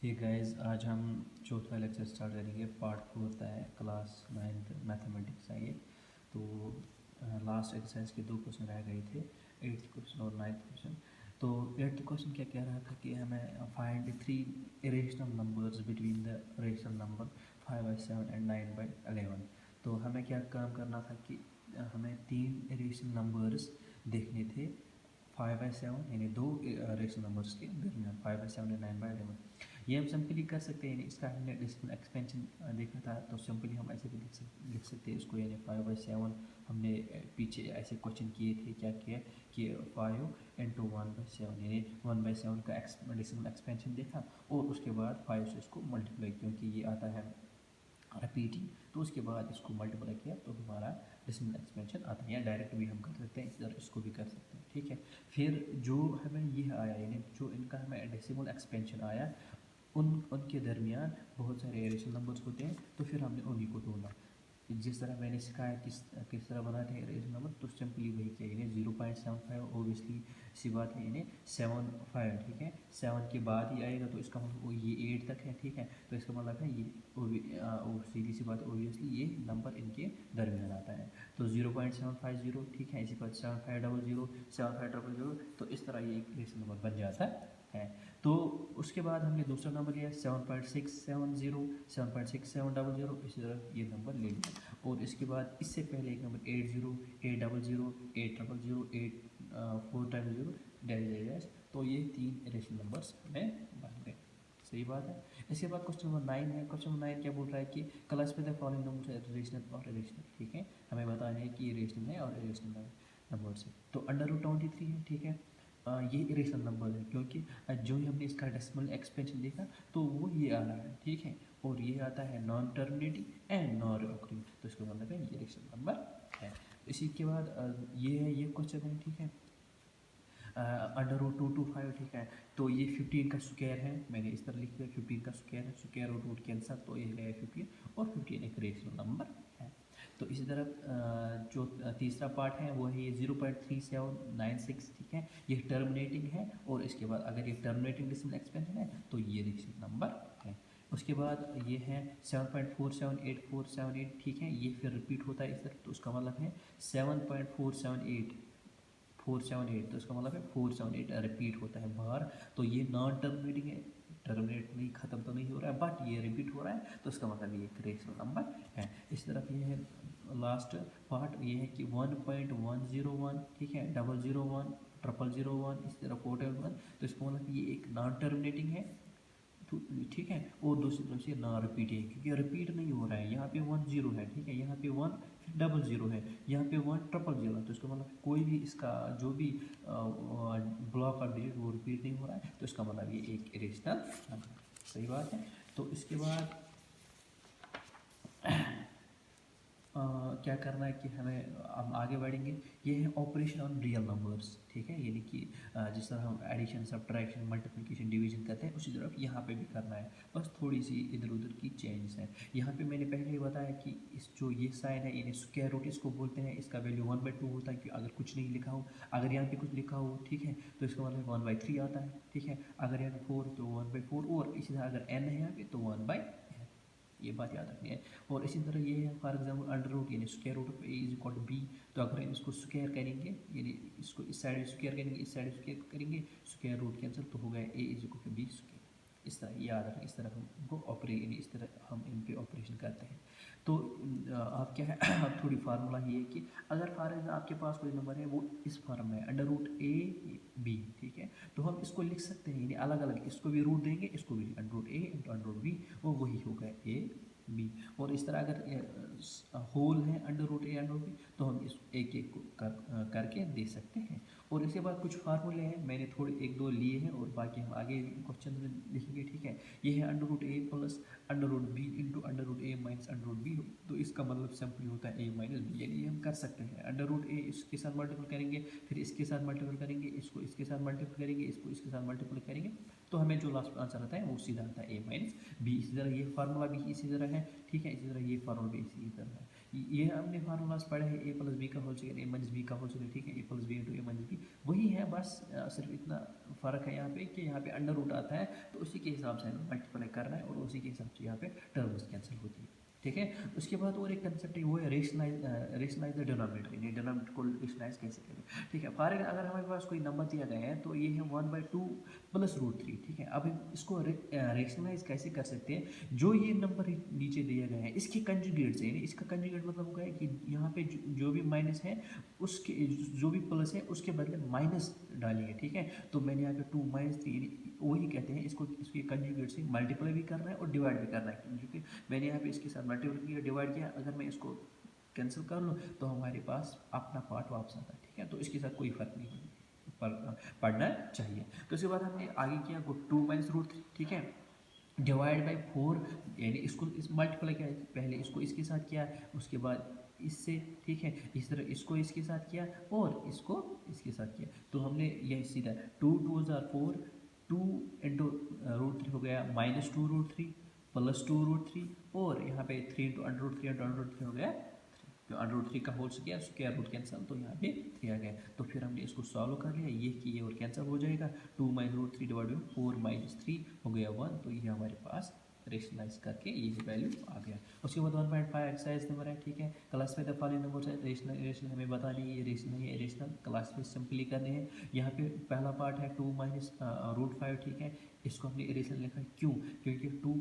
Hey guys, आज हम चौथा लेक्चर स्टार्ट करेंगे। पार्ट 4 है, क्लास 9th मैथमेटिक्स है ये। तो लास्ट एक्सरसाइज के 2 क्वेश्चन रह गए थे, 8th क्वेश्चन और 9th क्वेश्चन। तो 8th क्वेश्चन क्या कह रहा था कि हमें find 3 irrational numbers between the rational number 5/7 and 9/11। तो हमें क्या काम करना था कि हमें 3 इरेशनल नंबर्स देखने थे 5/7, यानी 2 रेशनल नंबर्स के दरमियान 5/7 एंड 9/11। ये हम सिंपली कर सकते हैं, यानी इसका हमने डेसिमल एक्सपेंशन देखा था, तो सिंपली हम ऐसे भी लिख सकते हैं इसको, यानी 5/7। हमने पीछे ऐसे क्वेश्चन किए थे, क्या किया कि 5 इंटू 1/7, यानी 1/7 का डेसिमल एक्सपेंशन देखा और उसके बाद 5 से इसको मल्टीप्लाई, क्योंकि ये आता है रिपीटिंग, तो उसके बाद इसको मल्टीप्लाई किया तो हमारा डेसिमल एक्सपेंशन आता है। या डायरेक्ट भी हम कर सकते हैं, इस तरह इसको भी कर सकते हैं, ठीक है। फिर जो हमें ये आया, यानी जो इनका हमें डेसिमल एक्सपेंशन आया, उनके दरमियान बहुत सारे रेशनल नंबर्स होते हैं, तो फिर हमने उन्हीं को ढूंढा। जिस तरह मैंने सिखाया किस तरह बनाते हैं रेशनल नंबर, तो सिंपली वही किया, यानी 0.75 ओबियसली सी बात है, यानी 7/5, ठीक है। 7 के बाद ही आएगा, तो इसका मतलब वो ये 8 तक है, ठीक है। तो इसका मतलब है ये सीधी सी बात, ओबियसली ये नंबर इनके दरमियान आता है। तो 0.750, ठीक है। इसी के बाद 7500, 7500, तो इस तरह ये एक रेशनल नंबर बन जाता है। तो उसके बाद हमने दूसरा नंबर लिया 7.670, 7.6700, इसी तरह ये नंबर ले लिया। और इसके बाद इससे पहले एक नंबर 80, 800, 8000, 4 डैश, तो ये 3 रेशनल नंबर्स हमें बन गए। सही बात है। इसके बाद क्वेश्चन नंबर 9 है। क्वेश्चन नंबर 9 क्या बोल रहा है कि classify the following number rational और इरेशनल, ठीक है। हमें बताना है कि ये रेशनल है और इरेशनल नंबर्स है। तो √23 है, ठीक है। ये इरेशनल नंबर है, क्योंकि जो ही हमने इसका डेसिमल एक्सपेंशन देखा तो वो ये आ रहा है, ठीक है। और ये आता है non terminating and non recurring, तो इसका मतलब है ये इरेशनल नंबर है। इसी के बाद ये क्वेश्चन है, ठीक है। √225, ठीक है। तो ये 15 का स्क्वायर है, मैंने इस तरह लिख दिया, 15 का स्क्वायर है, स्क्वायर और रूट कैंसर, तो ये है 15, और 15 एक रेशनल नंबर है। तो इसी तरह जो तीसरा पार्ट है वो है ये 0.3796, ठीक है। ये टर्मिनेटिंग है, और इसके बाद अगर ये टर्मिनेटिंग डेसिमल एक्सपेंशन है तो ये रेशनल नंबर है। उसके बाद ये है 7.47848, ठीक है। ये फिर रिपीट होता है इस तरह, तो उसका मतलब है 7.478, तो इसका मतलब है 478 रिपीट होता है बार। तो ये नॉन टर्मिनेटिंग है, टर्मिनेट नहीं, खत्म तो नहीं हो रहा है, बट ये रिपीट हो रहा है, तो इसका मतलब ये एक रेशनल नंबर है। इस तरफ ये है लास्ट पार्ट, ये है कि 1.101, ठीक है, 001, 0001, इस तरह 411, तो इसका मतलब ये एक नॉन टर्मिनेटिंग है, तो ठीक है। और दूसरी तरफ से ना रिपीट है, क्योंकि रिपीट नहीं हो रहा है। यहाँ पे 10 है, ठीक है, यहाँ पे 1 फिर 00 है, यहाँ पे 1 000, तो इसका मतलब कोई भी इसका जो भी ब्लॉक और डिजिट वो रिपीट नहीं हो रहा है, तो इसका मतलब ये एक इरेशनल नंबर है। सही बात है। तो इसके बाद क्या करना है कि हमें हम आगे बढ़ेंगे। ये है ऑपरेशन ऑन रियल नंबर्स, ठीक है। यानी कि जिस तरह हम एडिशन, सब्ट्रैक्शन, मल्टीप्लिकेशन, डिवीजन करते हैं, उसी तरह यहाँ पे भी करना है, बस थोड़ी सी इधर उधर की चेंज है। यहाँ पे मैंने पहले ही बताया कि इस जो ये साइन है, यानी स्क्वायर रूट इसको बोलते हैं, इसका वैल्यू 1/2 होता है, कि अगर कुछ नहीं लिखा हो, अगर यहाँ पे कुछ लिखा हो, ठीक है, तो इसका मतलब 1/3 आता है, ठीक है। अगर यहाँ पे 4 तो 1/4, और इसी तरह अगर n है यहाँ पे तो 1/n, ये बात याद रखनी है। और इसी तरह ये है फॉर एग्जांपल अंडर रूट, यानी square root of a is equal to b, तो अगर हम इसको स्क्वायर करेंगे, यानी इसको इस साइड स्क्वायर करेंगे, इस साइड स्क्वायर करेंगे, स्क्वायर रूट कैंसिल, तो हो गया a is equal to b square. इस तरह याद रखें, इस तरह हम इनको ऑपरेट, यानी इस तरह हम इन पे ऑपरेशन करते हैं। तो आप क्या है अब थोड़ी फार्मूला ये है कि अगर फॉर एग्जाम्पल आपके पास कोई नंबर है, वो इस फॉर्म में √a b, ठीक है, तो हम इसको लिख सकते हैं, यानी अलग अलग, इसको भी रूट देंगे, इसको भी √a इंटू √b, वो वही होगा a b। और इस तरह अगर होल है √a/√b, तो हम इस एक एक को करके दे सकते हैं। और इसके बाद कुछ फार्मूले हैं, मैंने थोड़े 1-2 लिए हैं, और बाकी हम आगे क्वेश्चन में लिखेंगे, ठीक है। ये है √a plus √b into √a minus √b, तो इसका मतलब सिंपली होता है a माइनस b, यानी हम कर सकते हैं √a इसके साथ मल्टीपल करेंगे, फिर इसके साथ मल्टीपल करेंगे, इसको इसके साथ मल्टीपल करेंगे, इसको इसके साथ मल्टीपल करेंगे, तो हमें जो लास्ट आंसर आता है वो सीधा आता है a माइनस b। इसी तरह ये फार्मूला भी इसी तरह है, ठीक है। इसी तरह ये फार्मूला भी इसी तरह है। ये हमने फार्मूलाज पढ़े हैं, ए प्लस बी का होल स्क्वायर ए माइनस बी का होल स्क्वायर, ठीक है, ए प्लस बी इंटू ए माइनस बी वही है, बस सिर्फ इतना फ़र्क है यहाँ पे कि यहाँ पे अंडर रूट आता है, तो उसी के हिसाब से हमें मल्टीप्लाई करना है और उसी के हिसाब से यहाँ पे टर्म्स कैंसिल होती है, ठीक है। उसके बाद और एक कंसेप्ट है, वो है रेशनलाइज द डिनोमिनेटर, यानी डिनोमिनेटर को रेशनलाइज कैसे करें, ठीक है। फॉर अगर हमारे पास कोई नंबर दिया गया है तो ये है 1/2 प्लस रूट 3, ठीक है। अब हम इसको रेशनलाइज कैसे कर सकते हैं, जो ये नंबर नीचे दिया गया है इसके कंजुगेट से, यानी इसका कंजुगेट मतलब होगा है कि यहाँ पे जो भी माइनस है उसके, जो भी प्लस है उसके बदले माइनस डालिए, ठीक है। तो मैंने यहाँ पे 2 - 3 वही कहते हैं इसको, इसके कंजुगेट से मल्टीप्लाई भी करना है और डिवाइड भी करना है, क्योंकि मैंने यहाँ पे इसके साथ मल्टीप्लाई किया, डिवाइड किया, अगर मैं इसको कैंसिल कर लूँ तो हमारे पास अपना पार्ट वापस आता है, ठीक है। तो इसके साथ कोई फर्क नहीं पढ़ना चाहिए। तो इसके बाद हमने आगे किया 2 - √3, ठीक है, डिवाइड बाई 4, यानी इसको इस मल्टीप्लाई किया, पहले इसको इसके साथ किया, उसके बाद इससे, ठीक है, इस तरह इसको इसके साथ किया और इसको इसके साथ किया, तो हमने यह सीधा 2 × 2 = 4, 2 × √3 हो गया -2 √3 प्लस 2 √3 और यहाँ पे 3 × √3 हो गया, जो √3 का होल स्क्वायर रूट कैंसिल, तो यहाँ पे 3 आ गया। तो फिर हमने इसको सॉल्व कर लिया, ये कि ये और कैंसिल हो जाएगा, 2 - √3 डिवाइड बाई 4 - 3 हो गया 1, तो ये हमारे पास रेशनलाइज करके ये वैल्यू आ गया। उसके बाद 1.5 एक्सरसाइज नंबर है, ठीक है, क्लासिफाई द फॉलोइंग नंबर्स है, रेशनल हमें बतानी है, ये रेशनल है, रेशनल क्लासिफाई सिंपली करने हैं। यहाँ पे पहला पार्ट है 2 - √5, ठीक है, इसको हमने रेशनल लिखा है, क्यों, क्योंकि 2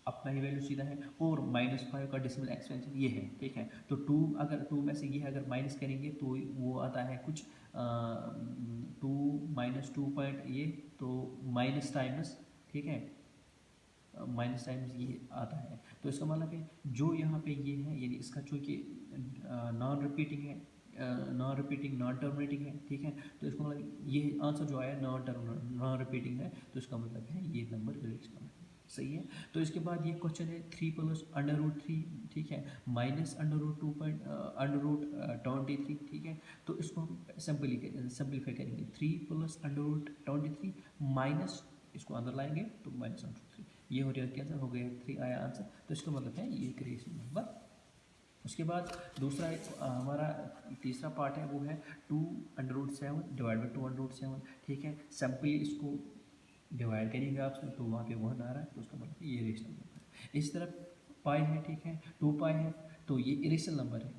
अपना ही वैल्यू सीधा है और -5 का डेसिमल एक्सपेंशन ये है, ठीक है। तो 2 अगर 2 में से ये अगर माइनस करेंगे तो वो आता है कुछ 2 - 2 पॉइंट ये, तो माइनस टाइम्स, ठीक है, माइनस टाइम्स ये आता है, तो इसका मतलब है जो यहाँ पे ये है, यानी इसका चूँकि नॉन रिपीटिंग है, नॉन रिपीटिंग नॉन टर्मिनेटिंग है, ठीक है, तो इसका मतलब ये आंसर जो आया नॉन रिपीटिंग है, तो इसका मतलब है ये नंबर रेशनल है, सही है। तो इसके बाद ये क्वेश्चन है 3 + √3, ठीक है, माइनस √23, ठीक है, तो इसको हम सिंपलीफाई करेंगे, 3 + √23 माइनस, इसको अंदर लाएंगे तो -√3, ये हो गया कैंसिल, हो गया 3 आया आंसर, तो इसका मतलब है ये क्रिएशन नंबर। उसके बाद दूसरा हमारा तीसरा पार्ट है, वो है 2 √7 डिवाइड बाई 2 √7, ठीक है, सिंपली इसको डिवाइड करेंगे आपसे, तो वहाँ पे 1 आ रहा है, तो उसका मतलब ये रेशनल नंबर है। इस तरफ पाई है, ठीक है, 2 पाई है, तो ये इरेशनल नंबर है,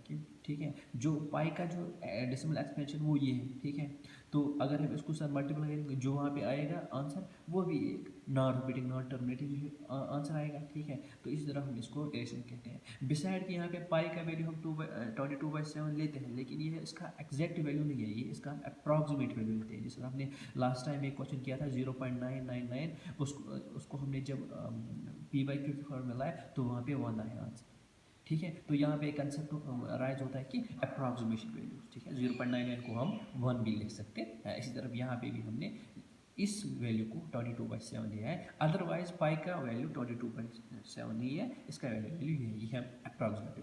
ठीक है। जो पाई का जो डेसिमल एक्सपेंशन वो ये है, ठीक है, तो अगर हम इसको साथ मल्टीप्लाई करेंगे जो वहाँ पे आएगा आंसर वो भी एक non repeating non terminating answer आएगा, ठीक है। तो इस तरह हम इसको इरेशन कहते हैं। बिसाइड कि यहाँ पे पाई का वैल्यू हम 22/7 लेते हैं, लेकिन ये इसका एग्जैक्ट वैल्यू नहीं है, ये इसका अप्रॉक्सीमेट वैल्यू लेते हैं। जैसे हमने लास्ट टाइम एक क्वेश्चन किया था 0.999, उसको हमने जब p/q की फॉर्म में लाया तो वहाँ पे 1 आया आंसर, ठीक है। तो यहाँ पे कंसेप्ट राइज होता है कि अप्रॉक्सीमेशन वैल्यू, ठीक है, 0.99 को हम 1 भी लिख सकते हैं। इसी तरफ यहाँ पे भी हमने इस वैल्यू को 22/7 लिया है, अदरवाइज पाई का वैल्यू 22/7 नहीं है, इसका वैल्यू ये है अप्रॉक्सीमेट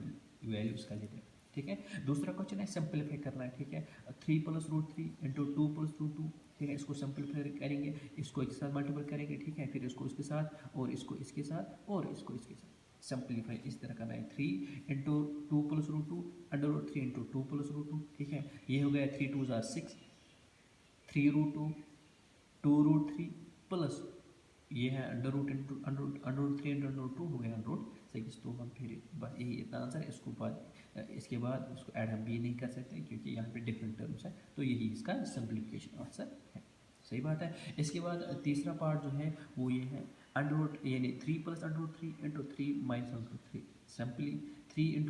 वैल्यू इसका लेते हैं, ठीक है। दूसरा क्वेश्चन है सिंपलीफाई करना है, ठीक है, 3 + √3 × 2 + √2, ठीक है, इसको सिंपलीफाई करेंगे, इसको एक साथ मल्टीप्लाई करेंगे, ठीक है, फिर इसको इसके साथ और इसको इसके साथ और इसको इसके साथ सिंपलीफाई इस तरह करना है, 3 × 2 + √2 √3 × 2 + √2, ठीक है, ये हो गया 3 × 2 = 6, 3 √2 2 √3 प्लस ये है √3 × √2 हो गया √6, तो हम फिर बस यही इतना आंसर है। इसको बाद इसके बाद इसको ऐड हम भी नहीं कर सकते क्योंकि यहाँ पे डिफरेंट टर्म्स है, तो यही इसका सिंप्लीफिकेशन आंसर है, सही बात है। इसके बाद तीसरा पार्ट जो है वो ये है यानी 3 + √3 × 3 - √3, सिंपली 3 ×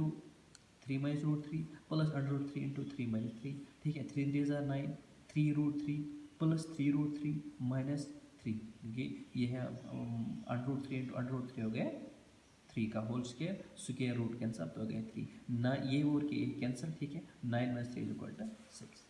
3 - √3 प्लस √3 × 3 - 3, ठीक है, 3 × 3 = 9, 3 √3 प्लस 3 √3 माइनस 3, ये है √3 × √3 हो गया 3 का होल स्क्वायर रूट कैंसिल, तो हो गया 3 ना, ये और के कैंसिल, ठीक है, 9 - 3 = 6।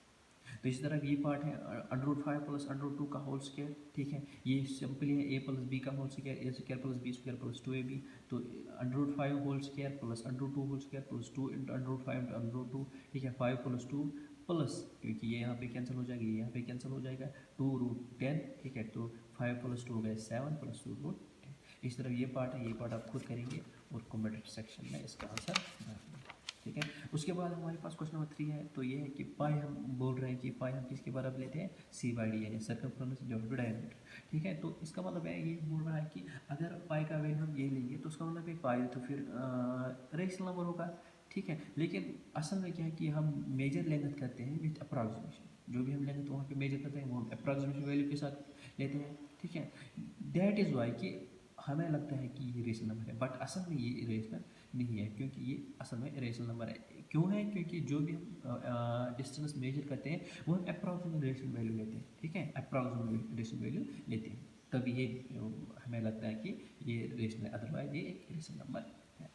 तो इसी तरह ये पार्ट है √5 प्लस √2 का होल स्क्वायर, ठीक है, ये सिंपली है a + b का whole square, a² + b² + 2ab, तो √5 whole square plus √2 whole square plus 2 × √5 × √2, ठीक है, 5 + 2 प्लस, क्योंकि ये यहाँ पे कैंसिल हो जाएगा, ये यहाँ पे कैंसिल हो जाएगा, 2√10, ठीक है, तो 5 + 2 हो गया 7 प्लस 2√10। इस तरह ये पार्ट है, ये पार्ट आप खुद करेंगे और कमेंट सेक्शन में इसका आंसर भर देंगे, ठीक है। ठीक है। उसके बाद हमारे पास क्वेश्चन नंबर 3 है, तो ये है कि पाई हम बोल रहे हैं कि पाई हम किसके बराबर लेते हैं, सी बाई डी यानी सर्कमफ्रेंस डिवाइडेड बाई डायमीटर, ठीक है। तो इसका मतलब है ये बोल रहा है कि अगर पाई का वैल्यू हम ये लेंगे तो उसका मतलब है पाई तो फिर रेशनल नंबर होगा, ठीक है। लेकिन असल में क्या है कि हम मेजर लेंथ करते हैं विथ अप्रॉक्सीमेशन, जो भी हम लेंथ वहाँ पे मेजर करते हैं वो हम अप्रॉक्सीमेशन वैल्यू के साथ लेते हैं, ठीक है। दैट इज़ वाई कि हमें लगता है कि ये रेशनल नंबर है, बट असल में ये रेशनल नहीं है, क्योंकि ये असल में रेशनल नंबर है। क्यों है, क्योंकि जो भी हम डिस्टेंस मेजर करते हैं वो हम अप्रॉक्सीमेट रेशनल वैल्यू लेते हैं, ठीक है, अप्रॉक्सीमेट रेशनल वैल्यू लेते हैं, तभी ये हमें लगता है कि ये रेशनल है, अदरवाइज ये एक रेशनल नंबर है।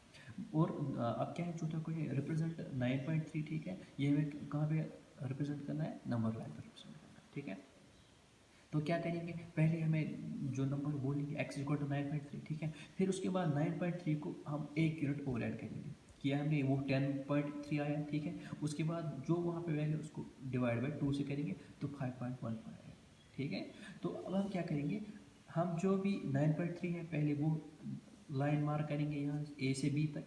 और अब क्या है, चौथा क्वेश्चन रिप्रेजेंट 9.3, ठीक है। ये हमें कहाँ पे रिप्रेजेंट करना है, नंबर लाइन पर रिप्रेजेंट करना है, ठीक है। तो क्या करेंगे, पहले हमें जो नंबर बोलेंगे x इक्वल टू 9.3, ठीक है। फिर उसके बाद 9.3 को हम एक यूनिट और ऐड करेंगे, किया हमने वो 10.3 आया, ठीक है। उसके बाद जो वहाँ पे वैल्यू उसको डिवाइड बाई 2 से करेंगे तो 5.15 आएगा, ठीक है। तो अब हम क्या करेंगे, हम जो भी 9.3 है पहले वो लाइन मार्क करेंगे यहाँ ए से बी तक,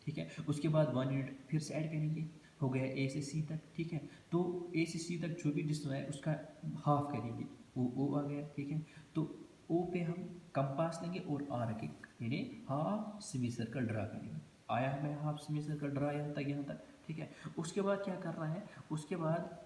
ठीक है। उसके बाद 1 यूनिट फिर से ऐड करेंगे, हो गया ए से सी तक, ठीक है। तो ए से सी तक जो भी डिस्टेंस है उसका हाफ करेंगे, वो ओ आ गया, ठीक है। तो ओ पे हम कंपास लेंगे और आर के यानी हाफ सेमी सर्कल ड्रा करेंगे, आया हमें हाफ सेमी सर्कल ड्रा यहाँ तक, ठीक है। उसके बाद क्या करना है, उसके बाद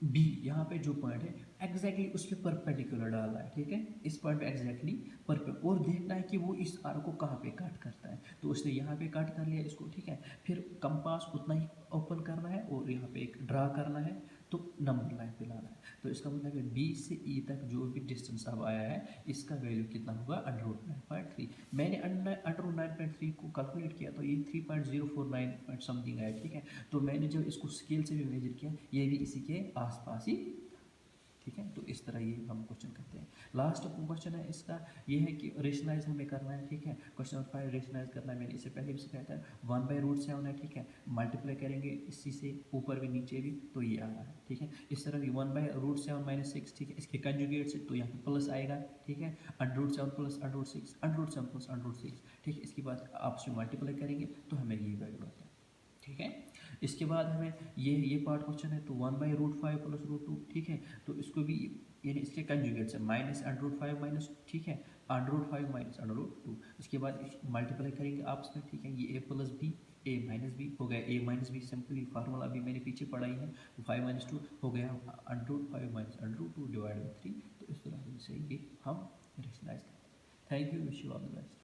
बी यहाँ पे जो पॉइंट है एग्जैक्टली उस पर परपेंडिकुलर डालना है, ठीक है। इस पॉइंट पे एग्जैक्टली परपेंडिकुलर और देखना है कि वो इस आर को कहाँ पे काट करता है, तो उसने यहाँ पे काट कर लिया इसको, ठीक है। फिर कंपास उतना ही ओपन करना है और यहाँ पे एक ड्रा करना है, तो नंबर लाइन पे लाना है। तो इसका मतलब है बी से ई तक जो भी डिस्टेंस अब आया है इसका वैल्यू कितना होगा, √9.3। मैंने √9.3 को कैलकुलेट किया तो ये 3.049 समथिंग आया, ठीक है। तो मैंने जब इसको स्केल से भी मेजर किया ये भी इसी के आसपास ही, ठीक है। तो इस तरह ये हम क्वेश्चन करते हैं। लास्ट क्वेश्चन है इसका, ये है कि रेशनलाइज हमें करना है, ठीक है। क्वेश्चन नंबर 5 रेशनलाइज करना है, मैंने इससे पहले भी सिखाया था। 1/√7 है, ठीक है, मल्टीप्लाई करेंगे इसी से ऊपर भी नीचे भी तो ये आ रहा है, ठीक है। इस तरह भी 1/√7 - 6, ठीक है, इसके कंजुगेट से तो यहाँ पे प्लस आएगा, ठीक है। √7 प्लस √6, √7 प्लस √6, ठीक है। इसके बाद आपस में मल्टीप्लाई करेंगे तो हमें ये वैल्यू आता है, ठीक है। इसके बाद हमें ये पार्ट क्वेश्चन है तो 1/√5 प्लस √2, ठीक है। तो इसको भी यानी इसके कंजुगेट से -√5 माइनस, ठीक है, √5 माइनस √2, इसके बाद मल्टीप्लाई करेंगे आपस में, ठीक है। ये a plus b a minus b हो गया, a minus b simply formula भी मैंने पीछे पढ़ाई है, 5 - 2 हो गया √5 माइनस √2 डिवाइड बाई 3। तो इस तरह से ये हम रेशनलाइज करते हैं। Thank you, wish you all the best.